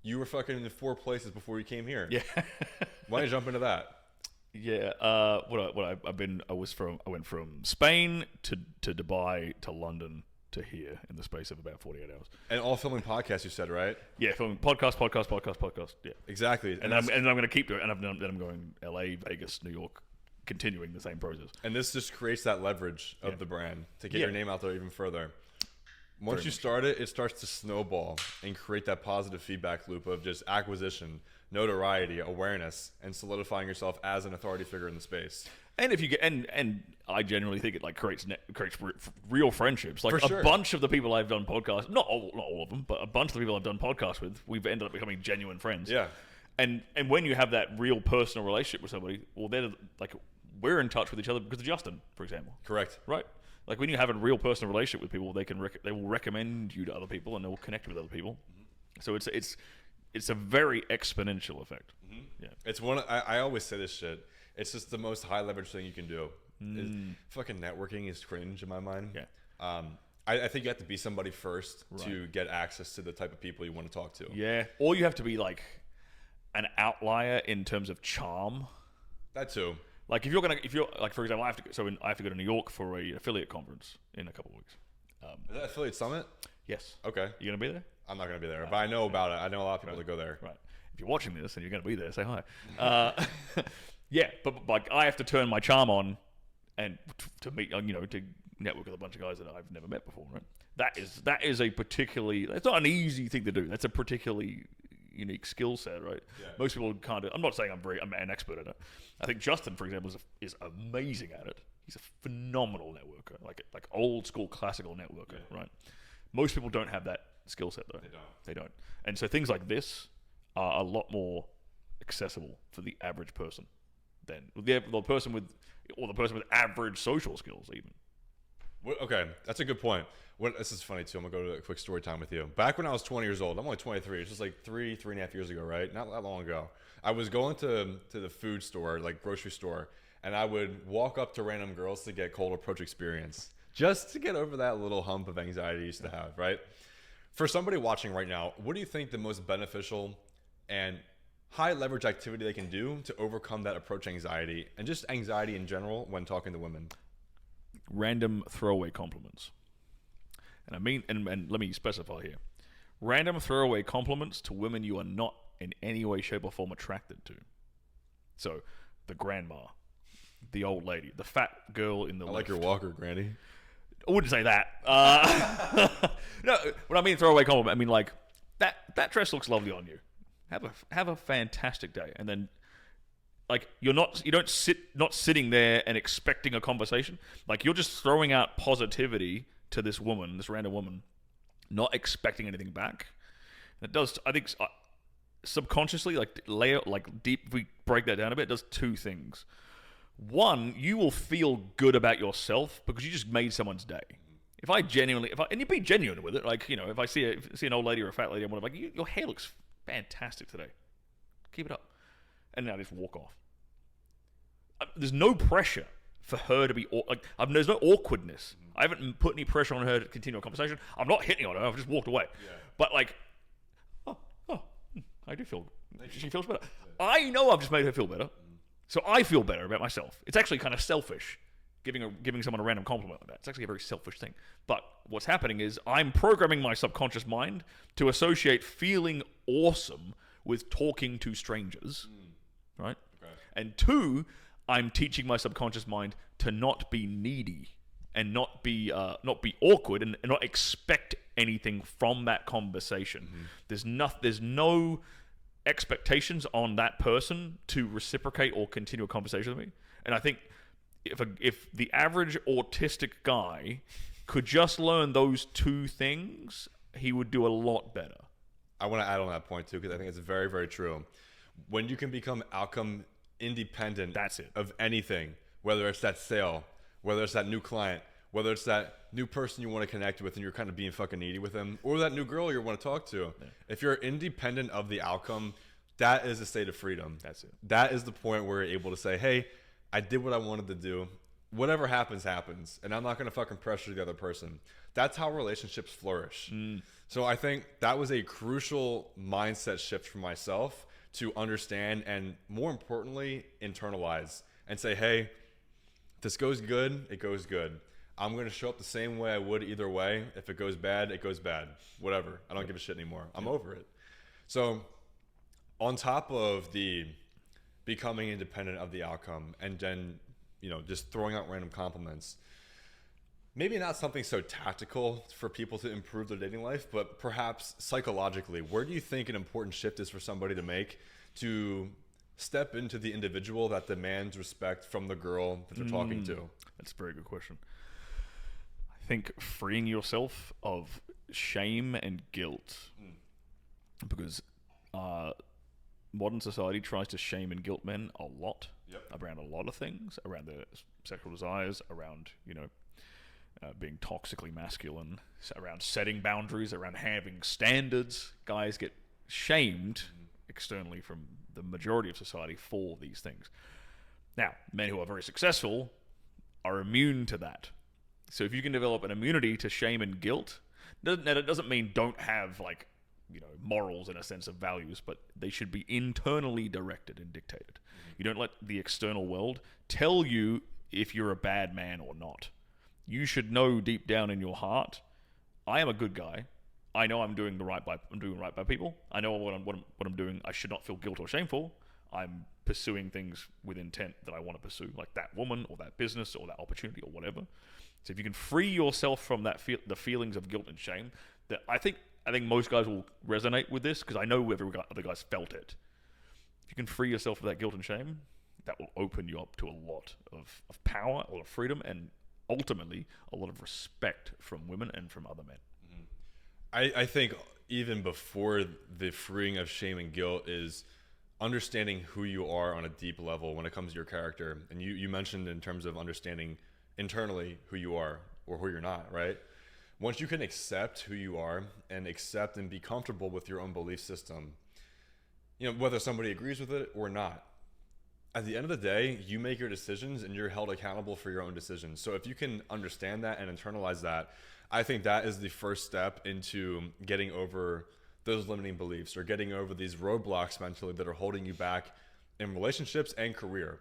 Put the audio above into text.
You were fucking in 4 places before you came here. Yeah. Why don't you jump into that? Yeah. I went from Spain to Dubai to London to here in the space of about 48 hours. And all filming podcasts, you said, right? Yeah, filming podcast. Yeah. Exactly. And I'm going to keep doing it. And then I'm going LA, Vegas, New York, continuing the same process. And this just creates that leverage of the brand to get your name out there even further. Once you start it, it starts to snowball and create that positive feedback loop of just acquisition, notoriety, awareness, and solidifying yourself as an authority figure in the space. And if you get and I genuinely think it like creates real friendships. Like For sure. A bunch of the people I've done podcasts, not all of them, but a bunch of the people I've done podcasts with, we've ended up becoming genuine friends. Yeah. And when you have that real personal relationship with somebody, well, they're like we're in touch with each other because of Justin, for example. Correct. Right. Like when you have a real personal relationship with people, they will recommend you to other people and they will connect with other people. So it's a very exponential effect. Yeah. It's I always say this shit. It's just the most high leverage thing you can do. Fucking networking is cringe in my mind. Yeah. I think you have to be somebody first to get access to the type of people you want to talk to. Yeah. Or you have to be like an outlier in terms of charm. That too. Like if you're like, for example, I have to go to New York for a affiliate conference in a couple of weeks. Is that Affiliate Summit? Yes. Okay. You gonna be there? I'm not going to be there, but I know about it. I know a lot of people that go there. Right. If you're watching this and you're going to be there, say hi. Yeah, but like I have to turn my charm on and to meet, to network with a bunch of guys that I've never met before, right? That is a particularly, that's not an easy thing to do. That's a particularly unique skill set, right? Yeah. Most people can't do it. I'm not saying I'm an expert at it. I think Justin, for example, is amazing at it. He's a phenomenal networker, like old school classical networker, right? Most people don't have that skill set though. They don't. And so things like this are a lot more accessible for the average person than the person with average social skills even. Okay, that's a good point. This is funny too. I'm gonna go to a quick story time with you. Back when I was 20 years old, I'm only 23. It's just like three and a half years ago, right? Not that long ago. I was going to the food store, like grocery store, and I would walk up to random girls to get cold approach experience, just to get over that little hump of anxiety I used to have, right? For somebody watching right now, what do you think the most beneficial and high leverage activity they can do to overcome that approach anxiety and just anxiety in general when talking to women? Random throwaway compliments. And I mean, and let me specify here. Random throwaway compliments to women you are not in any way, shape, or form attracted to. So, the grandma, the old lady, the fat girl in the I like your walker, Granny. I wouldn't say that. No, when I mean throwaway compliment, I mean like that dress looks lovely on you. Have a fantastic day, and then like not sitting there and expecting a conversation. Like you're just throwing out positivity to this random woman, not expecting anything back. And it does, I think, subconsciously, deep. If we break that down a bit, it does two things. One, you will feel good about yourself because you just made someone's day. And you be genuine with it, like, if I see an old lady or a fat lady, I'm like, your hair looks fantastic today. Keep it up. And then I just walk off. There's no pressure for her to be, there's no awkwardness. I haven't put any pressure on her to continue a conversation. I'm not hitting on her. I've just walked away. Yeah. But like, I do feel, she feels better. Yeah. I know I've just made her feel better. So I feel better about myself. It's actually kind of selfish giving someone a random compliment like that. It's actually a very selfish thing. But what's happening is I'm programming my subconscious mind to associate feeling awesome with talking to strangers, right? Okay. And two, I'm teaching my subconscious mind to not be needy and not be awkward and not expect anything from that conversation. Mm-hmm. There's no expectations on that person to reciprocate or continue a conversation with me. And I think if the average autistic guy could just learn those two things, he would do a lot better. I want to add on that point too, because I think it's very, very true. When you can become outcome independent, that's it, of anything, whether it's that sale, whether it's that new client, whether it's that new person you want to connect with and you're kind of being fucking needy with them, or that new girl you want to talk to. Yeah. If you're independent of the outcome, that is a state of freedom. That's it. That is the point where you're able to say, hey, I did what I wanted to do. whatever happens, happens. And I'm not going to fucking pressure the other person. That's how relationships flourish. So I think that was a crucial mindset shift for myself to understand and, more importantly, internalize and say, hey, if this goes good, it goes good. I'm going to show up the same way I would either way. If it goes bad, it goes bad. Whatever. I don't give a shit anymore. I'm over it. So on top of the becoming independent of the outcome and then, just throwing out random compliments, maybe not something so tactical for people to improve their dating life, but perhaps psychologically, where do you think an important shift is for somebody to make to step into the individual that demands respect from the girl that they're talking to? That's a very good question. I think freeing yourself of shame and guilt, because modern society tries to shame and guilt men a lot around a lot of things, around their sexual desires, around, being toxically masculine, around setting boundaries, around having standards. Guys get shamed externally from the majority of society for these things. Now, men who are very successful are immune to that. So if you can develop an immunity to shame and guilt, that doesn't mean don't have morals in a sense of values, but they should be internally directed and dictated. You don't let the external world tell you if you're a bad man or not. You should know deep down in your heart, I am a good guy. I know I'm doing right by people. I know what I'm doing. I should not feel guilt or shameful. I'm pursuing things with intent that I want to pursue, like that woman or that business or that opportunity or whatever. So if you can free yourself from that the feelings of guilt and shame, that I think most guys will resonate with this, because I know other guys felt it. If you can free yourself of that guilt and shame, that will open you up to a lot of power, a lot of freedom, and ultimately a lot of respect from women and from other men. I think even before the freeing of shame and guilt is understanding who you are on a deep level when it comes to your character. And you mentioned in terms of understanding internally who you are or who you're not, right? Once you can accept who you are and accept and be comfortable with your own belief system, whether somebody agrees with it or not, at the end of the day, you make your decisions and you're held accountable for your own decisions. So if you can understand that and internalize that, I think that is the first step into getting over those limiting beliefs or getting over these roadblocks mentally that are holding you back in relationships and career.